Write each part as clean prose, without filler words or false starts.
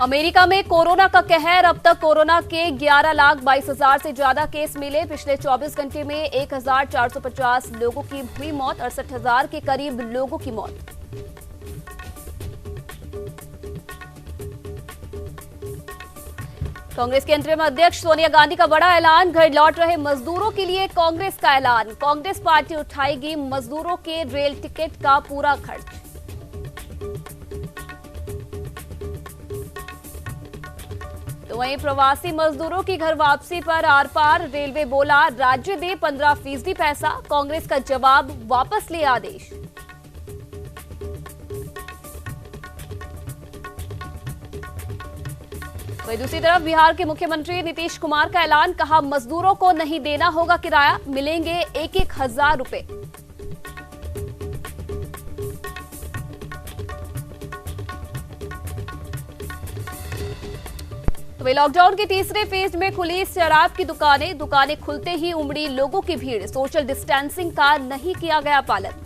America में corona का कहर। अब तक कोरोना के 11,22,000 से ज्यादा केस मिले। पिछले 24 घंटे में 1,450 लोगों की हुई मौत। 68,000 के करीब लोगों की मौत। कांग्रेस के अंतरिम अध्यक्ष सोनिया गांधी का बड़ा ऐलान। घर लौट रहे मजदूरों के लिए कांग्रेस का ऐलान। कांग्रेस पार्टी उठाएगी मजदूरों के रेल टिकट का पूरा खर्च। तो वहीं प्रवासी मजदूरों की घर वापसी पर आर पार। रेलवे बोला राज्य दे 15% पैसा। कांग्रेस का जवाब वापस ले आदेश। वहीं दूसरी तरफ बिहार के मुख्यमंत्री नीतीश कुमार का ऐलान। कहा मजदूरों को नहीं देना होगा किराया, मिलेंगे 1,000 रुपए। तो लॉकडाउन के तीसरे फेज में खुली शराब की दुकानें खुलते ही उमड़ी लोगों की भीड़। सोशल डिस्टेंसिंग का नहीं किया गया पालन।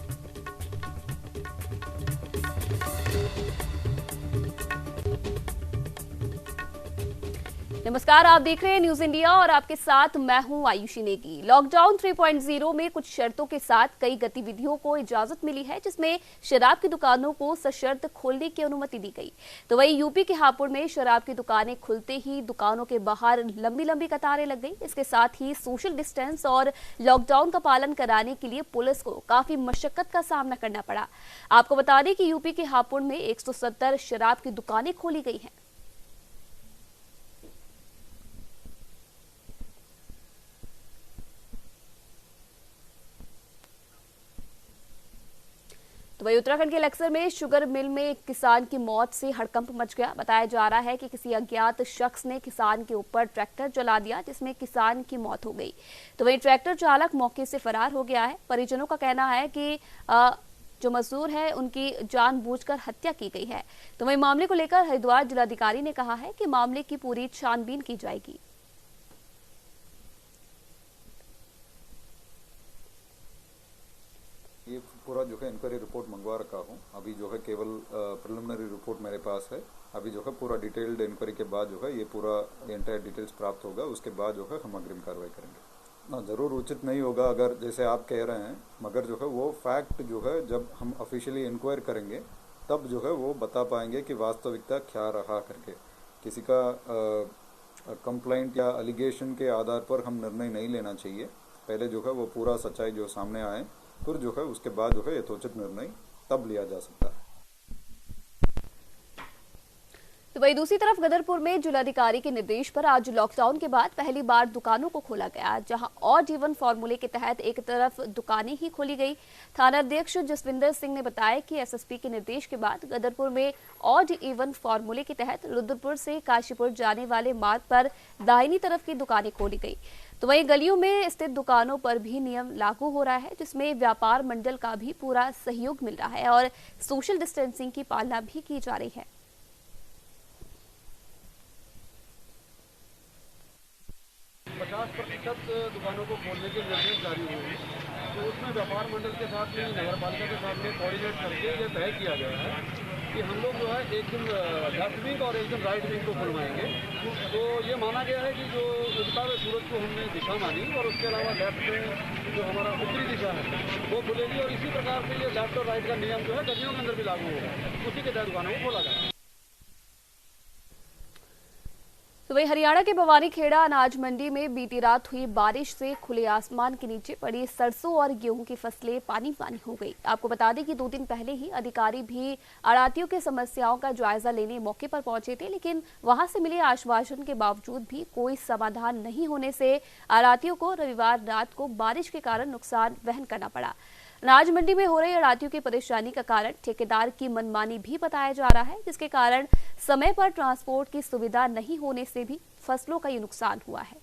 नमस्कार, आप देख रहे हैं न्यूज इंडिया और आपके साथ मैं हूं आयुषी नेगी। लॉकडाउन 3.0 में कुछ शर्तों के साथ कई गतिविधियों को इजाजत मिली है, जिसमें शराब की दुकानों को सशर्त खोलने की अनुमति दी गई। तो वहीं यूपी के हापुड़ में शराब की दुकानें खुलते ही दुकानों के बाहर लंबी लंबी कतारें लग गई। इसके साथ ही सोशल डिस्टेंस और लॉकडाउन का पालन कराने के लिए पुलिस को काफी मशक्कत का सामना करना पड़ा। आपको बता दें कि यूपी के हापुड़ में 170 शराब की दुकानें खोली गई हैं। तो वही उत्तराखंड के लक्सर में शुगर मिल में एक किसान की मौत से हड़कंप मच गया। बताया जा रहा है कि किसी अज्ञात शख्स ने किसान के ऊपर ट्रैक्टर चला दिया, जिसमें किसान की मौत हो गई। तो वही ट्रैक्टर चालक मौके से फरार हो गया है। परिजनों का कहना है कि जो मजदूर है उनकी जानबूझकर हत्या की गई है। तो वही मामले को लेकर हरिद्वार जिलाधिकारी ने कहा है कि मामले की पूरी छानबीन की जाएगी। ये पूरा जो है इंक्वायरी रिपोर्ट मंगवा रखा हूँ। अभी जो है केवल प्रिलिमिनरी रिपोर्ट मेरे पास है। अभी जो है पूरा डिटेल्ड इंक्वायरी के बाद जो है ये पूरा एंटायर डिटेल्स प्राप्त होगा। उसके बाद जो है हम अग्रिम कार्रवाई करेंगे। ना जरूर उचित नहीं होगा अगर जैसे आप कह रहे हैं, मगर जो है वो फैक्ट जो है जब हम ऑफिशियली इंक्वायर करेंगे तब जो है वो बता पाएंगे कि वास्तविकता क्या रहा करके। किसी का कंप्लेंट या एलिगेशन के आधार पर हम निर्णय नहीं लेना चाहिए। पहले जो है वो पूरा सच्चाई जो सामने आए, फिर जो है उसके बाद जो है यथोचित निर्णय तब लिया जा सकता है। तो वही दूसरी तरफ गदरपुर में जिलाधिकारी के निर्देश पर आज लॉकडाउन के बाद पहली बार दुकानों को खोला गया, जहां ऑड इवन फॉर्मूले के तहत एक तरफ दुकानें ही खोली गई। थाना अध्यक्ष जसविंदर सिंह ने बताया कि एसएसपी के निर्देश के बाद गदरपुर में ऑड इवन फॉर्मूले के तहत रुद्रपुर से काशीपुर जाने वाले मार्ग पर दाहिनी तरफ की दुकानें खोली गई। तो वहीं गलियों में स्थित दुकानों पर भी नियम लागू हो रहा है, जिसमें व्यापार मंडल का भी पूरा सहयोग मिल रहा है और सोशल डिस्टेंसिंग की पालना भी की जा रही है। 50% दुकानों को खोलने के निर्देश जारी हुए हैं। तो उसमें व्यापार मंडल के साथ में नगर पालिका के साथ में कोऑर्डिनेट करके ये तय किया गया है कि हम लोग जो है एक दिन लेफ्ट विंग और एक दिन राइट विंग को खुलवाएंगे। तो ये माना गया है कि जो उगता हुए सूरज को हमने दिशा मानी और उसके अलावा लेफ्ट में जो हमारा उत्तरी दिशा है वो खुलेगी और इसी प्रकार से ये लेफ्ट और राइट का नियम जो है गलियों के अंदर भी लागू होगा। उसी के तहत दुकानों को खोला जाएगा। तो वही हरियाणा के भवानीखेड़ा अनाज मंडी में बीती रात हुई बारिश से खुले आसमान के नीचे पड़ी सरसों और गेहूं की फसलें पानी पानी हो गई। आपको बता दें कि 2 दिन पहले ही अधिकारी भी आड़तियों की समस्याओं का जायजा लेने मौके पर पहुंचे थे, लेकिन वहां से मिले आश्वासन के बावजूद भी कोई समाधान नहीं होने से आड़तियों को रविवार रात को बारिश के कारण नुकसान वहन करना पड़ा। अनाज मंडी में हो रही आड़तियों की परेशानी का कारण ठेकेदार की मनमानी भी बताया जा रहा है, जिसके कारण समय पर ट्रांसपोर्ट की सुविधा नहीं होने से भी फसलों का ये नुकसान हुआ है।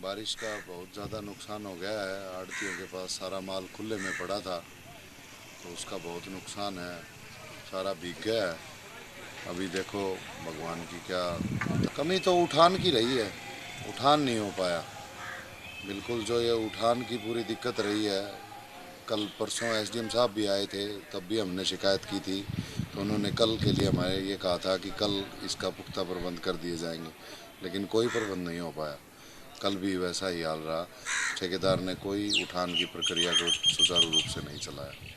बारिश का बहुत ज़्यादा नुकसान हो गया है। आड़तियों के पास सारा माल खुले में पड़ा था तो उसका बहुत नुकसान है, सारा भीग गया है। अभी देखो भगवान की क्या कमी, तो उठान की रही है, उठान नहीं हो पाया। बिल्कुल जो ये उठान की पूरी दिक्कत रही है कल परसों एसडीएम साहब भी आए थे, तब भी हमने शिकायत की थी, तो उन्होंने कल के लिए हमारे ये कहा था कि कल इसका पुख्ता प्रबंध कर दिए जाएंगे, लेकिन कोई प्रबंध नहीं हो पाया। कल भी वैसा ही हाल रहा, ठेकेदार ने कोई उठान की प्रक्रिया को सुचारू रूप से नहीं चलाया।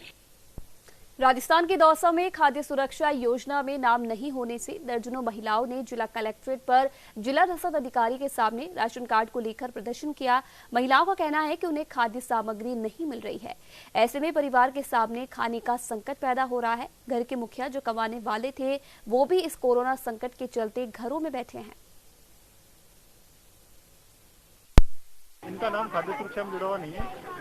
राजस्थान के दौसा में खाद्य सुरक्षा योजना में नाम नहीं होने से दर्जनों महिलाओं ने जिला कलेक्ट्रेट पर जिला रसद अधिकारी के सामने राशन कार्ड को लेकर प्रदर्शन किया। महिलाओं का कहना है कि उन्हें खाद्य सामग्री नहीं मिल रही है। ऐसे में परिवार के सामने खाने का संकट पैदा हो रहा है। घर के मुखिया जो कमाने वाले थे वो भी इस कोरोना संकट के चलते घरों में बैठे हैं। इनका नाम खाद्य सुरक्षा में जुड़ा हुआ नहीं है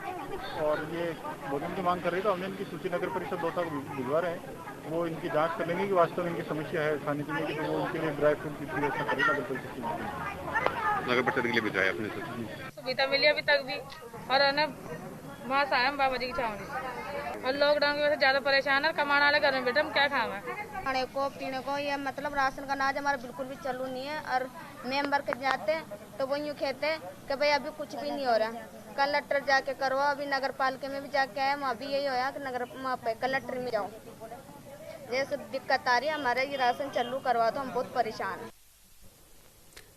और ये भोजन की मांग कर रही, तो हमने इनकी सूची नगर परिषद दौसा को भिजवा रहे हैं। वो इनकी जांच कर लेंगे कि वास्तव में इनकी समस्या है खाने पीने की, तो वो उनके लिए ड्राई फ्रूट की व्यवस्था करेगा नगर परिषद की। नगर परिषद के लिए भिजवाया अपने सुविधा मिली अभी तक भी, और वहाँ से आए हम बाबा जी की छावनी से, और लॉकडाउन की वजह से ज्यादा परेशान है। कमाने वाले घर में बैठे हम क्या खावे, खाने को पीने को, ये मतलब राशन का अनाज हमारा बिल्कुल भी चालू नहीं है। और मेंबर के जाते तो वो यूँ कहते कि भाई अभी कुछ भी नहीं हो रहा, कलेक्टर जाके करवाओ। अभी नगर पालिका में भी जाके आए, वहाँ भी यही होया कि नगर वहाँ पे कलेक्टर में जाओ। जैसे दिक्कत आ रही है, हमारे ये राशन चालू करवा दो, हम बहुत परेशान हैं।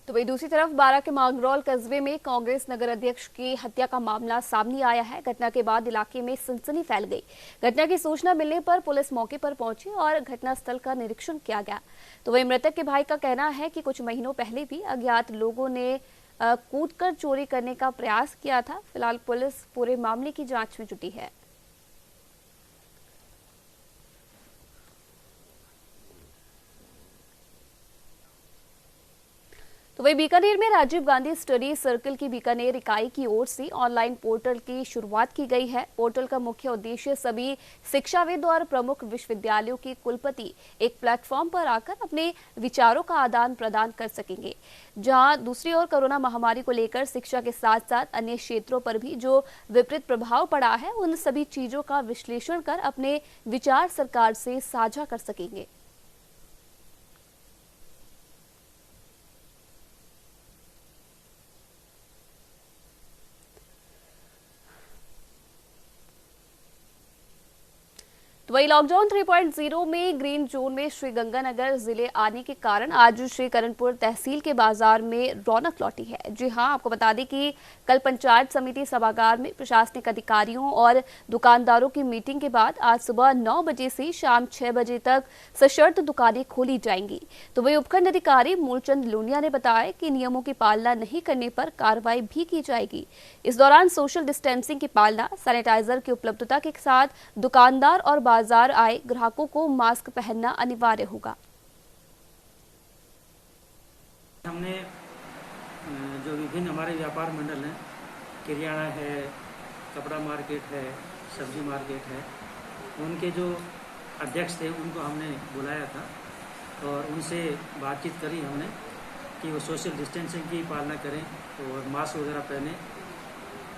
तो वही दूसरी तरफ बारां के मांगरोल कस्बे में कांग्रेस नगर अध्यक्ष की हत्या का मामला सामने आया है। घटना के बाद इलाके में सनसनी फैल गई। घटना की सूचना मिलने पर पुलिस मौके पर पहुंची और घटनास्थल का निरीक्षण किया गया। तो वही मृतक के भाई का कहना है कि कुछ महीनों पहले भी अज्ञात लोगों ने कूदकर चोरी करने का प्रयास किया था। फिलहाल पुलिस पूरे मामले की जांच में जुटी है। तो वही बीकानेर में राजीव गांधी स्टडी सर्कल की बीकानेर इकाई की ओर से ऑनलाइन पोर्टल की शुरुआत की गई है। पोर्टल का मुख्य उद्देश्य सभी शिक्षाविद और प्रमुख विश्वविद्यालयों के कुलपति एक प्लेटफॉर्म पर आकर अपने विचारों का आदान प्रदान कर सकेंगे, जहां दूसरी ओर कोरोना महामारी को लेकर शिक्षा के साथ साथ अन्य क्षेत्रों पर भी जो विपरीत प्रभाव पड़ा है उन सभी चीजों का विश्लेषण कर अपने विचार सरकार से साझा कर सकेंगे। वही लॉकडाउन 3.0 में ग्रीन जोन में श्रीगंगानगर जिले आने के कारण आज श्रीकरणपुर तहसील के बाजार में रौनक लौटी है। जी हां, आपको बता दें कि कल पंचायत समिति सभागार में प्रशासनिक अधिकारियों और दुकानदारों की मीटिंग के बाद आज सुबह 9 बजे से शाम 6 बजे तक सशर्त दुकानें खोली जाएंगी। तो वही उपखंड अधिकारी मूलचंद लूनिया ने बताया कि नियमों की पालना नहीं करने पर कार्रवाई भी की जाएगी। इस दौरान सोशल डिस्टेंसिंग की पालना, सैनिटाइजर की उपलब्धता के साथ दुकानदार और बाजार आए ग्राहकों को मास्क पहनना अनिवार्य होगा। हमने जो विभिन्न हमारे व्यापार मंडल हैं, किरियाना है, कपड़ा मार्केट है, सब्जी मार्केट है, उनके जो अध्यक्ष थे उनको हमने बुलाया था और उनसे बातचीत करी हमने कि वो सोशल डिस्टेंसिंग की पालना करें और मास्क वगैरह पहने,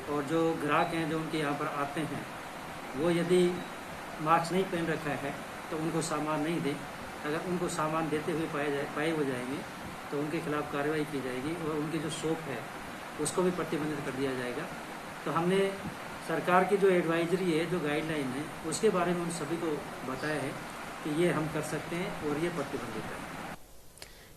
और जो ग्राहक हैं जो उनके यहाँ पर आते हैं वो यदि मास्क नहीं पहन रखा है तो उनको सामान नहीं दें। अगर उनको सामान देते हुए पाए हो जाएंगे तो उनके खिलाफ कार्रवाई की जाएगी और उनकी जो शॉप है उसको भी प्रतिबंधित कर दिया जाएगा। तो हमने सरकार की जो एडवाइजरी है, जो गाइडलाइन है, उसके बारे में उन सभी को बताया है कि ये हम कर सकते हैं और ये प्रतिबंधित है।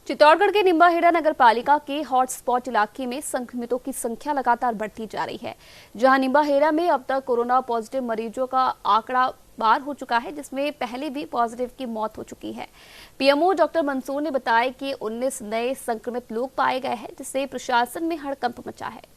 चित्तौड़गढ़ के निम्बाहेड़ा नगर पालिका के हॉटस्पॉट इलाके में संक्रमितों की संख्या लगातार बढ़ती जा रही है, जहां निम्बाहेड़ा में अब तक कोरोना पॉजिटिव मरीजों का आंकड़ा पार हो चुका है, जिसमें पहले भी पॉजिटिव की मौत हो चुकी है। पीएमओ डॉक्टर मंसूर ने बताया कि 19 नए संक्रमित लोग पाए गए हैं, जिससे प्रशासन में हड़कंप मचा है।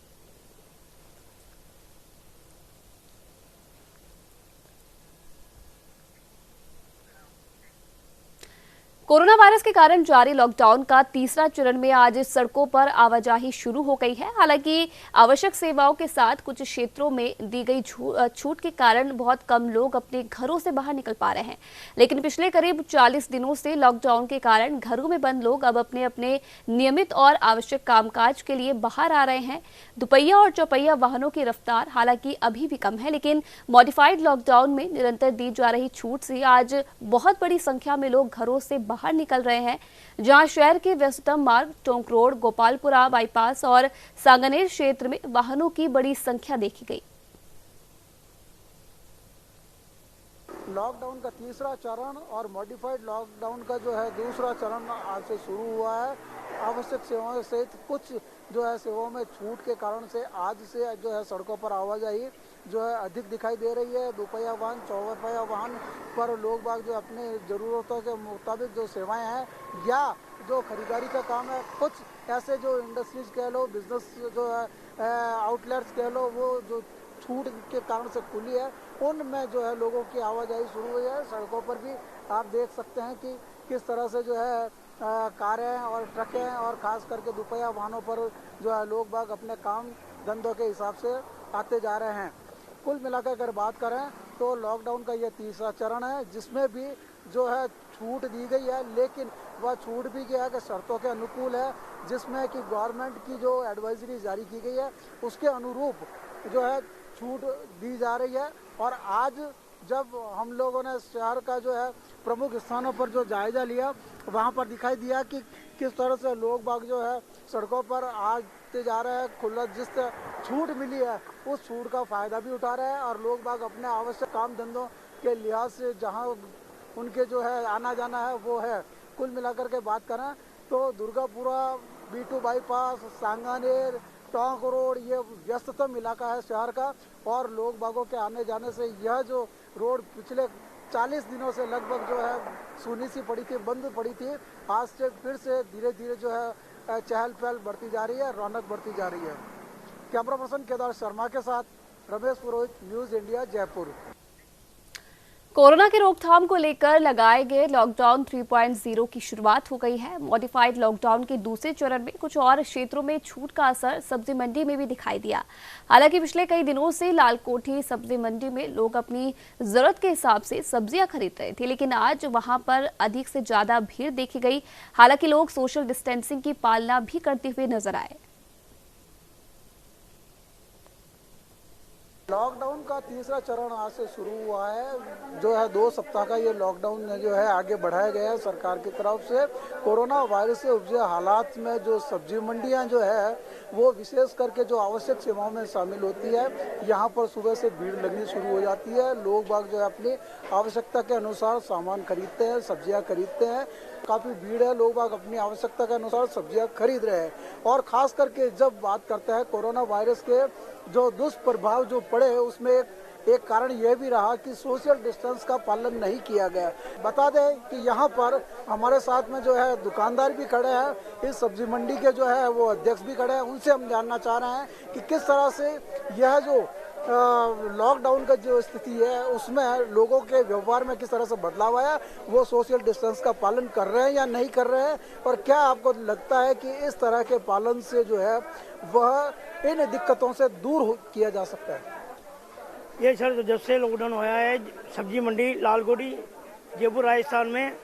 कोरोना वायरस के कारण जारी लॉकडाउन का तीसरा चरण में आज सड़कों पर आवाजाही शुरू हो गई है। हालांकि आवश्यक सेवाओं के साथ कुछ क्षेत्रों में दी गई छूट के कारण बहुत कम लोग अपने घरों से बाहर निकल पा रहे हैं, लेकिन पिछले करीब 40 दिनों से लॉकडाउन के कारण घरों में बंद लोग अब अपने अपने नियमित और आवश्यक कामकाज के लिए बाहर आ रहे हैं। दुपहिया और चौपहिया वाहनों की रफ्तार हालांकि अभी भी कम है, लेकिन मॉडिफाइड लॉकडाउन में निरंतर दी जा रही छूट से आज बहुत बड़ी संख्या में लोग घरों से बाहर निकल रहे हैं। जहां शहर के व्यस्ततम मार्ग टोंक रोड, गोपालपुरा बाईपास और सांगनेर क्षेत्र में वाहनों की बड़ी संख्या देखी गई। लॉकडाउन का तीसरा चरण और मॉडिफाइड लॉकडाउन का जो है दूसरा चरण आज से शुरू हुआ है। आवश्यक सेवाओं सहित कुछ जो है सेवाओं में छूट के कारण से आज से जो है सड़कों पर आवाजाही जो है अधिक दिखाई दे रही है। दोपहिया वाहन, चौपहिया वाहन पर लोग बाग जो अपने ज़रूरतों के मुताबिक जो सेवाएं हैं या जो खरीदारी का काम है, कुछ ऐसे जो इंडस्ट्रीज कह लो, बिजनेस जो है आउटलेट्स कह लो, वो जो छूट के कारण से खुली है, उनमें जो है लोगों की आवाजाही शुरू हुई है। सड़कों पर भी आप देख सकते हैं कि किस तरह से जो है कारें और ट्रकें और ख़ास करके दोपहिया वाहनों पर जो है लोग बाग अपने काम धंधों के हिसाब से आते जा रहे हैं। कुल मिलाकर अगर बात करें तो लॉकडाउन का ये तीसरा चरण है, जिसमें भी जो है छूट दी गई है, लेकिन वह छूट भी क्या है कि शर्तों के अनुकूल है, जिसमें कि गवर्नमेंट की जो एडवाइजरी जारी की गई है उसके अनुरूप जो है छूट दी जा रही है। और आज जब हम लोगों ने शहर का जो है प्रमुख स्थानों पर जो जायजा लिया, वहाँ पर दिखाई दिया कि किस तरह से लोग बाग जो है सड़कों पर आते जा रहे हैं। खुला जिस छूट मिली है उस छूट का फ़ायदा भी उठा रहे हैं और लोग बाग अपने आवश्यक काम धंधों के लिहाज से जहाँ उनके जो है आना जाना है वो है। कुल मिलाकर के बात करें तो Durgapura, B2 bypass, Sanganer, Tonk road, ये व्यस्ततम इलाका है शहर का और लोग बागों के आने जाने से यह जो रोड पिछले 40 दिनों से लगभग जो है सूनी सी पड़ी थी, बंद पड़ी थी, आज से फिर से धीरे धीरे जो है चहल पहल बढ़ती जा रही है, रौनक बढ़ती जा रही है। कैमरा पर्सन केदार शर्मा के साथ रमेश पुरोहित, न्यूज़ इंडिया, जयपुर। कोरोना के रोकथाम को लेकर लगाए गए लॉकडाउन 3.0 की शुरुआत हो गई है। मॉडिफाइड लॉकडाउन के दूसरे चरण में कुछ और क्षेत्रों में छूट का असर सब्जी मंडी में भी दिखाई दिया। हालांकि पिछले कई दिनों से लालकोठी सब्जी मंडी में लोग अपनी जरूरत के हिसाब से सब्जियां खरीद रहे थे, लेकिन आज वहां पर अधिक से ज्यादा भीड़ देखी गई। हालांकि लोग सोशल डिस्टेंसिंग की पालना भी करते हुए नजर आए। लॉकडाउन का तीसरा चरण आज से शुरू हुआ है। जो है 2 सप्ताह का ये लॉकडाउन जो है आगे बढ़ाया गया है सरकार की तरफ से। कोरोना वायरस से उपजे हालात में जो सब्जी मंडियां जो है वो विशेष करके जो आवश्यक सेवाओं में शामिल होती है, यहाँ पर सुबह से भीड़ लगनी शुरू हो जाती है। लोग बाग जो है अपनी आवश्यकता के अनुसार सामान खरीदते हैं, सब्जियाँ खरीदते हैं। काफ़ी भीड़ है, लोग बाग अपनी आवश्यकता के अनुसार सब्जियाँ खरीद रहे हैं। और ख़ास करके जब बात करते हैं कोरोना वायरस के जो दुष्प्रभाव जो पड़े, उसमें एक कारण यह भी रहा कि सोशल डिस्टेंस का पालन नहीं किया गया। बता दें कि यहाँ पर हमारे साथ में जो है दुकानदार भी खड़े हैं, इस सब्जी मंडी के जो है वो अध्यक्ष भी खड़े हैं। उनसे हम जानना चाह रहे हैं कि किस तरह से यह जो लॉकडाउन का जो स्थिति है उसमें लोगों के व्यवहार में किस तरह से बदलाव आया, वो सोशल डिस्टेंस का पालन कर रहे हैं या नहीं कर रहे हैं, और क्या आपको लगता है कि इस तरह के पालन से जो है वह इन दिक्कतों से दूर किया जा सकता है। ये सर जब से लॉकडाउन होया है सब्जी मंडी लालकोटी जयपुर राजस्थान में,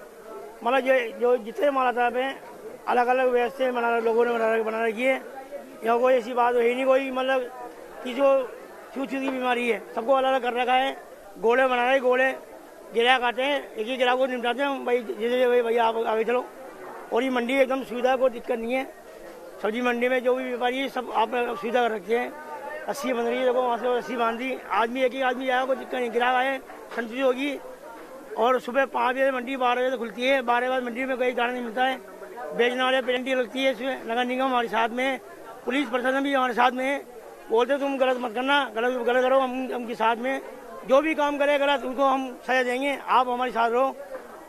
मतलब ये जो जितने माला में अलग अलग व्यवस्था लोगों ने बना रखी है। यहाँ कोई ऐसी बात है नहीं कोई, मतलब कि जो छूछू की बीमारी है सबको अलग अलग कर रखा है। गोले बना रहे, गोले गिरा काटे हैं, एक ही गिरा को निपटाते हैं भाई, जैसे भाई भैया आप आगे चलो। और ये मंडी एकदम सुविधा को दिक्कत नहीं है। सब्जी मंडी में जो भी व्यापारी है सब आप सुविधा कर रखते हैं। रस्सी बन रही है, देखो वहाँ से रस्सी बांध दी, आदमी एक ही आदमी जाएगा, कोई दिक्कत नहीं, ग्राहक आए संतुष्टि होगी। और सुबह 5 बजे मंडी 12 बजे से खुलती है, 12 बाद मंडी में कोई दाना नहीं मिलता है। बेचने वाले पेनल्टी लगती है इसमें। नगर निगम हमारे साथ में, पुलिस प्रशासन भी हमारे साथ में है। बोलते तुम गलत मत करना, गलत करो, हम उनके साथ में जो भी काम करे गलत उनको हम सजा देंगे। आप हमारे साथ रहो,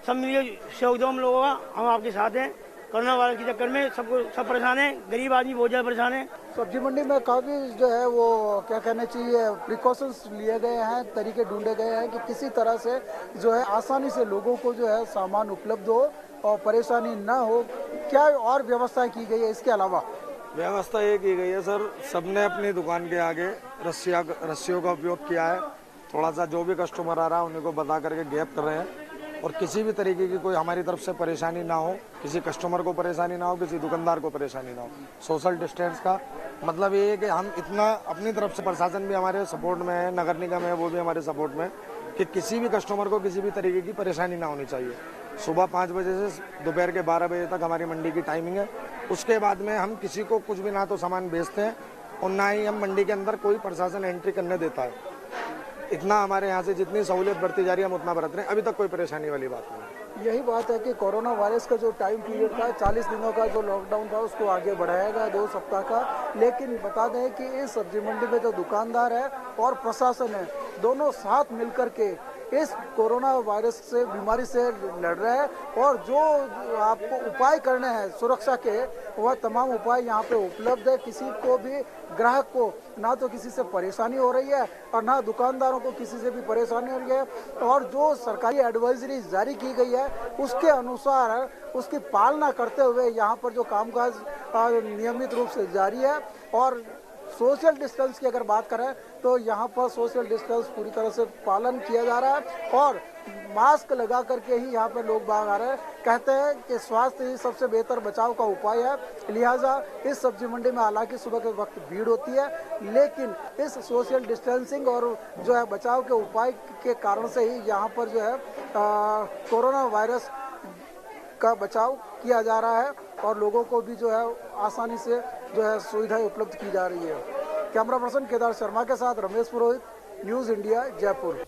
सब मिलिए सहयोग दो हम लोगों का, हम आपके साथ हैं। कोरोना वायरस के चक्कर में सब परेशान है, गरीब आदमी बहुत ज़्यादा परेशान है। सब्जी मंडी में काफ़ी जो है वो क्या कहना चाहिए प्रिकॉशंस लिए गए हैं, तरीके ढूंढे गए हैं कि किसी तरह से जो है आसानी से लोगों को जो है सामान उपलब्ध हो और परेशानी न हो। क्या और व्यवस्थाएं की गई है इसके अलावा? व्यवस्था ये की गई है सर, सबने अपनी दुकान के आगे रस्सियों का उपयोग किया है। थोड़ा सा जो भी कस्टमर आ रहा है उन्हीं को बता करके गैप कर रहे हैं, और किसी भी तरीके की कोई हमारी तरफ से परेशानी ना हो, किसी कस्टमर को परेशानी ना हो, किसी दुकानदार को परेशानी ना हो। सोशल डिस्टेंस का मतलब ये है कि हम इतना अपनी तरफ से, प्रशासन भी हमारे सपोर्ट में है, नगर निगम है वो भी हमारे सपोर्ट में, कि किसी भी कस्टमर को किसी भी तरीके की परेशानी ना होनी चाहिए। सुबह 5 बजे से दोपहर के 12 बजे तक हमारी मंडी की टाइमिंग है। उसके बाद में हम किसी को कुछ भी ना तो सामान बेचते हैं और ना ही हम मंडी के अंदर कोई प्रशासन एंट्री करने देता है। इतना हमारे यहाँ से जितनी सहूलियत बढ़ती जा रही है हम उतना बरत रहे हैं, अभी तक कोई परेशानी वाली बात नहीं है। यही बात है कि कोरोना वायरस का जो टाइम पीरियड था 40 दिनों का जो लॉकडाउन था उसको आगे बढ़ाया गया 2 सप्ताह का। लेकिन बता दें कि इस सब्जी मंडी में जो दुकानदार है और प्रशासन है दोनों साथ मिलकर के इस कोरोना वायरस से बीमारी से लड़ रहे हैं और जो आपको उपाय करने हैं सुरक्षा के वह तमाम उपाय यहाँ पे उपलब्ध है। किसी को भी ग्राहक को ना तो किसी से परेशानी हो रही है और ना दुकानदारों को किसी से भी परेशानी हो रही है और जो सरकारी एडवाइजरी जारी की गई है उसके अनुसार उसकी पालना करते हुए यहाँ पर जो कामकाज नियमित रूप से जारी है। और सोशल डिस्टेंस की अगर बात करें तो यहाँ पर सोशल डिस्टेंस पूरी तरह से पालन किया जा रहा है और मास्क लगा करके ही यहाँ पे लोग बाहर आ रहे हैं। कहते हैं कि स्वास्थ्य ही सबसे बेहतर बचाव का उपाय है, लिहाजा इस सब्जी मंडी में हालांकि सुबह के वक्त भीड़ होती है लेकिन इस सोशल डिस्टेंसिंग और जो है बचाव के उपाय के कारण से ही यहाँ पर जो है कोरोना वायरस का बचाव किया जा रहा है और लोगों को भी जो है आसानी से जो है सुविधाएं उपलब्ध की जा रही है। कैमरा पर्सन केदार शर्मा के साथ रमेश पुरोहित, न्यूज इंडिया, जयपुर।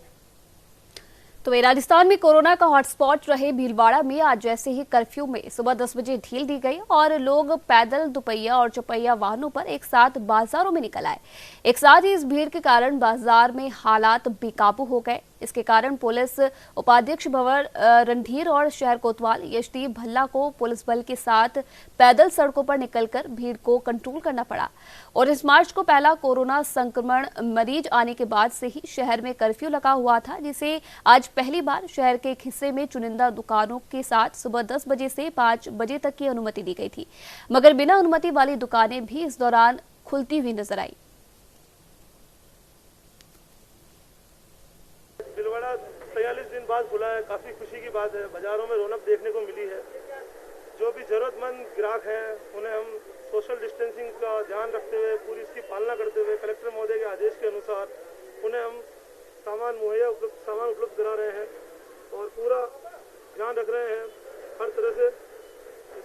तो राजस्थान में कोरोना का हॉटस्पॉट रहे भीलवाड़ा में आज जैसे ही कर्फ्यू में सुबह 10 बजे ढील दी गई और लोग पैदल, दुपहिया और चौपहिया वाहनों पर एक साथ बाजारों में निकल आए। एक साथ ही इस भीड़ के कारण बाजार में हालात बेकाबू हो गए। इसके कारण पुलिस उपाध्यक्ष भंवर रणधीर और शहर कोतवाल यशदीप भल्ला को पुलिस बल के साथ पैदल सड़कों पर निकलकर भीड़ को कंट्रोल करना पड़ा। और इस मार्च को पहला कोरोना संक्रमण मरीज आने के बाद से ही शहर में कर्फ्यू लगा हुआ था, जिसे आज पहली बार शहर के एक हिस्से में चुनिंदा दुकानों के साथ सुबह 10 बजे से 5 बजे तक की अनुमति दी गई थी, मगर बिना अनुमति वाली दुकानें भी इस दौरान खुलती हुई नजर आई। भीलवाड़ा 43 दिन बाद खुला है, काफी खुशी की बात है। बाजारों में रौनक देखने को मिली है। जो भी जरूरतमंद ग्राहक हैं उन्हें हम सोशल डिस्टेंसिंग का ध्यान रखते हुए पूरी इसकी पालना करते हुए कलेक्टर महोदय के आदेश के अनुसार उन्हें हम सामान उपलब्ध करा रहे हैं और पूरा ध्यान रख रहे हैं। हर तरह से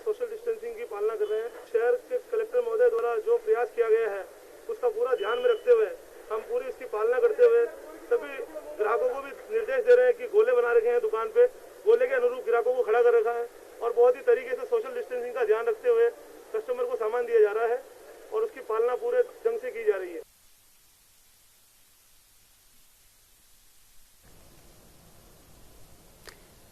सोशल डिस्टेंसिंग की पालना कर रहे हैं। शहर के कलेक्टर महोदय द्वारा जो प्रयास किया गया है उसका पूरा ध्यान में रखते हुए हम पूरी इसकी पालना करते हुए सभी ग्राहकों को भी निर्देश दे रहे हैं कि गोले बना रखे हैं दुकान पे, गोले के अनुरूप ग्राहकों को खड़ा कर रखा है और बहुत ही तरीके से सोशल डिस्टेंसिंग का ध्यान रखते हुए कस्टमर को सामान दिया जा रहा है और उसकी पालना पूरे ढंग से की जा रही है।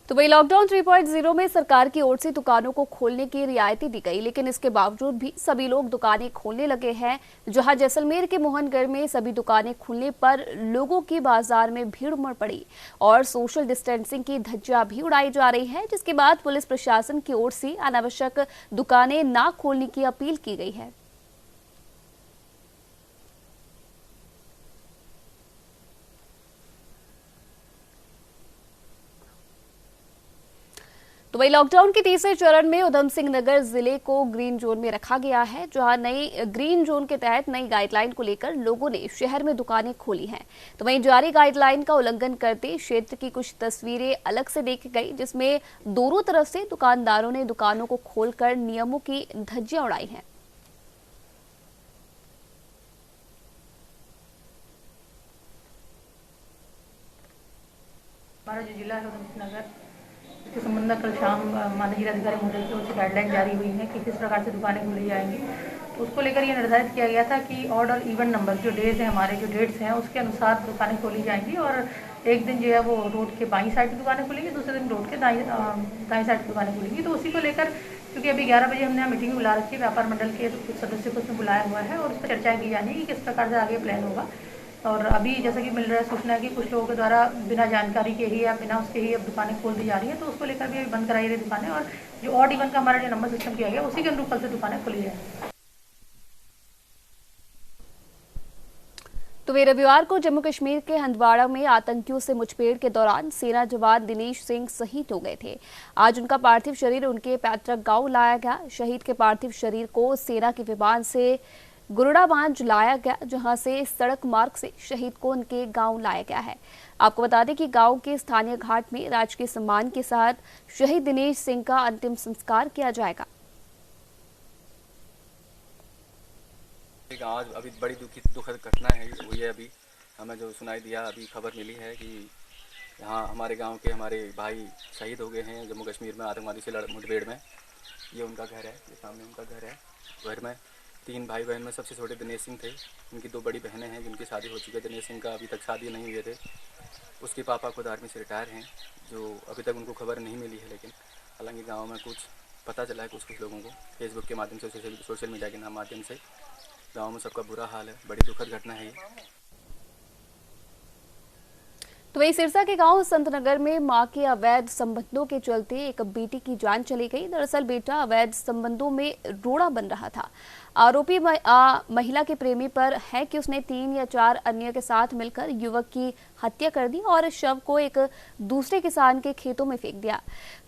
तो वही लॉकडाउन 3.0 में सरकार की ओर से दुकानों को खोलने की रियायतें दी गई, लेकिन इसके बावजूद भी सभी लोग दुकानें खोलने लगे हैं। जहां जैसलमेर के मोहनगढ़ में सभी दुकानें खुलने पर लोगों की बाजार में भीड़ उमड़ पड़ी और सोशल डिस्टेंसिंग की धज्जियां भी उड़ाई जा रही है, जिसके बाद पुलिस प्रशासन की ओर से अनावश्यक दुकानें न खोलने की अपील की गई है। तो वही लॉकडाउन के तीसरे चरण में उधम सिंह नगर जिले को ग्रीन जोन में रखा गया है, जहां नई ग्रीन जोन के तहत नई गाइडलाइन को लेकर लोगों ने शहर में दुकानें खोली हैं। तो वहीं जारी गाइडलाइन का उल्लंघन करते क्षेत्र की कुछ तस्वीरें अलग से देखी गई, जिसमें दोनों तरफ से दुकानदारों ने दुकानों को खोलकर नियमों की धज्जियां उड़ाई हैं। हमारा जो जिला है उधम सिंह नगर, इसके संबंध में कल शाम माननीय जिलाधिकारी महोदय की ओर से गाइडलाइन जारी हुई है कि किस प्रकार से दुकानें खोली जाएंगी। तो उसको लेकर ये निर्धारित किया गया था कि ऑड और इवन नंबर जो डेज हैं, हमारे जो डेट्स हैं उसके अनुसार दुकानें खोली जाएंगी और एक दिन जो है वो रोड के बाईं साइड की दुकानें खुलेंगी, दूसरे दिन रोड के दाईं साइड की दुकानें खुलेंगी। तो उसी को लेकर क्योंकि अभी 11 बजे हमने मीटिंग बुला रखी है, व्यापार मंडल के कुछ सदस्यों को उसमें बुलाया हुआ है और उस पर चर्चा की जानी है कि किस प्रकार से आगे प्लान होगा। और अभी जैसा कि मिल रहा है सूचना है कि कुछ लोगों के द्वारा बिना जानकारी के ही या बिना उसके ही अब दुकानें खोल दी जा रही है, तो उसको लेकर भी अभी बंद कराई रही दुकानें और जो ऑड इवन का हमारा जो नंबर सिस्टम किया गया उसी के अनुरूप कल से दुकानें खुली जाएंगी। तो वे रविवार को जम्मू कश्मीर के हंदवाड़ा में आतंकियों से मुठभेड़ के दौरान सेना जवान दिनेश सिंह शहीद हो गए थे। आज उनका पार्थिव शरीर उनके पैतृक गांव लाया गया। शहीद के पार्थिव शरीर को सेना के विमान से गुरुड़ाबांज लाया गया, जहां से सड़क मार्ग से शहीद को उनके गांव लाया गया है। आपको बता दें कि गांव के स्थानीय घाट में राजकीय सम्मान के साथ शहीद दिनेश सिंह का अंतिम संस्कार किया जाएगा। आज अभी बड़ी दुखद घटना है वो ये अभी हमें जो सुनाई दिया, अभी खबर मिली है कि यहाँ हमारे गांव के हमारे भाई शहीद हो गए हैं जम्मू कश्मीर में आतंकवादी से मुठभेड़ में। ये उनका घर है, ये सामने उनका घर है। घर में 3 भाई बहन में सबसे छोटे दिनेश सिंह थे। उनकी 2 बड़ी बहनें हैं जिनकी शादी हो चुकी है। दिनेश सिंह का अभी तक शादी नहीं हुए थे। उसके पापा खुद आर्मी से रिटायर हैं, जो अभी तक उनको खबर नहीं मिली है। लेकिन हालांकि गाँव में कुछ पता चला है कुछ लोगों को फेसबुक के माध्यम से, सोशल मीडिया के माध्यम से। गाँव में सबका बुरा हाल है, बड़ी दुखद घटना है ये। तो वहीं सिरसा के गांव संतनगर में मां के अवैध संबंधों के चलते एक बेटी की जान चली गई। दरअसल बेटा अवैध संबंधों में रोड़ा बन रहा था। आरोपी महिला के प्रेमी पर है कि उसने 3 या 4 अन्य के साथ मिलकर युवक की हत्या कर दी और शव को एक दूसरे किसान के खेतों में फेंक दिया।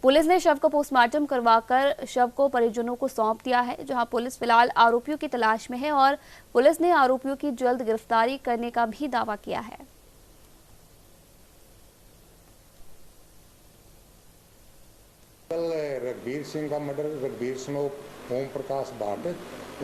पुलिस ने शव को पोस्टमार्टम करवाकर शव को परिजनों को सौंप दिया है, जहां पुलिस फिलहाल आरोपियों की तलाश में है और पुलिस ने आरोपियों की जल्द गिरफ्तारी करने का भी दावा किया है। कल रघबीर सिंह का मर्डर, रघबीर सिंह ओम प्रकाश भाट,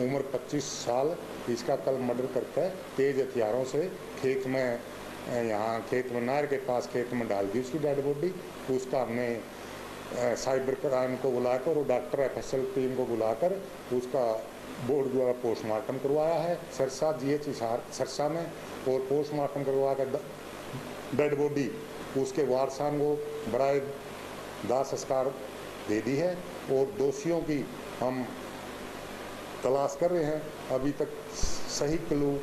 उम्र 25 साल, इसका कल मर्डर करके तेज हथियारों से खेत में, यहाँ खेत में नहर के पास खेत में डाल दी उसकी डेड बॉडी। उसका हमने साइबर क्राइम को बुलाकर और डॉक्टर FSL टीम को बुलाकर उसका बोर्ड द्वारा पोस्टमार्टम करवाया है सरसा GH सरसा में। और पोस्टमार्टम करवा कर डेड बॉडी उसके वारसान को बराए दाह संस्कार दे दी है और दोषियों की हम तलाश कर रहे हैं। अभी तक सही क्लू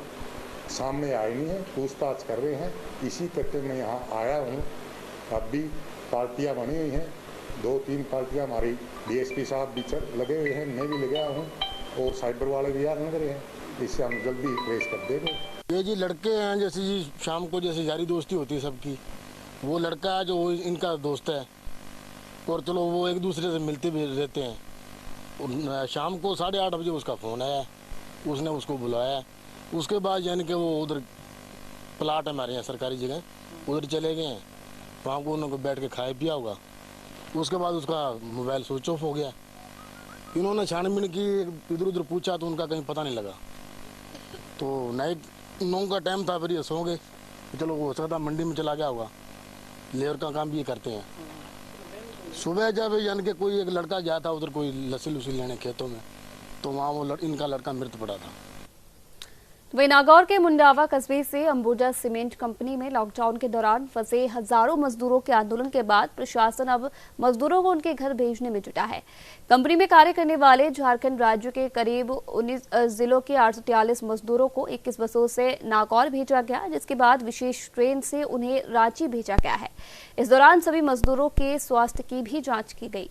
सामने आए नहीं है, पूछताछ कर रहे हैं। इसी करके मैं यहाँ आया हूँ। अब भी पार्टियाँ बनी हुई हैं, 2-3 पार्टियाँ हमारी DSP साहब भी लगे हुए हैं, मैं भी लगा हूँ और साइबर वाले भी यार लग रहे हैं। इससे हम जल्दी ट्रेस कर देंगे। ये जी लड़के हैं, जैसे जी शाम को जैसे यारी दोस्ती होती है सबकी, वो लड़का है जो इनका दोस्त है और चलो वो एक दूसरे से मिलते भी रहते हैं। और शाम को 8:30 बजे उसका फ़ोन आया, उसने उसको बुलाया। उसके बाद यानी कि वो उधर प्लाट है हमारे यहाँ सरकारी जगह, उधर चले गए हैं। वहाँ को उन्होंने बैठ के खाया पिया होगा। उसके बाद उसका मोबाइल स्विच ऑफ हो गया। इन्होंने छानबीन की, इधर उधर पूछा तो उनका कहीं पता नहीं लगा। तो नाइट 9 का टाइम था, फिर ये सो गए। चलो हो सकता मंडी में चला गया होगा, लेबर का काम भी ये करते हैं। सुबह जब यानी कि कोई एक लड़का गया था उधर कोई लस्सी लुसी लेने खेतों में, तो वहाँ वो इनका लड़का मृत पड़ा था। वहीं नागौर के मुंडावा कस्बे से अंबुजा सीमेंट कंपनी में लॉकडाउन के दौरान फंसे हजारों मजदूरों के आंदोलन के बाद प्रशासन अब मजदूरों को उनके घर भेजने में जुटा है। कंपनी में कार्य करने वाले झारखंड राज्य के करीब 19 जिलों के 843 मजदूरों को 21 बसों से नागौर भेजा गया, जिसके बाद विशेष ट्रेन से उन्हें रांची भेजा गया है। इस दौरान सभी मजदूरों के स्वास्थ्य की भी जाँच की गई।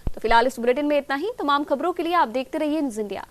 तो फिलहाल इस बुलेटिन में इतना ही। तमाम खबरों के लिए आप देखते रहिए न्यूज़ इंडिया।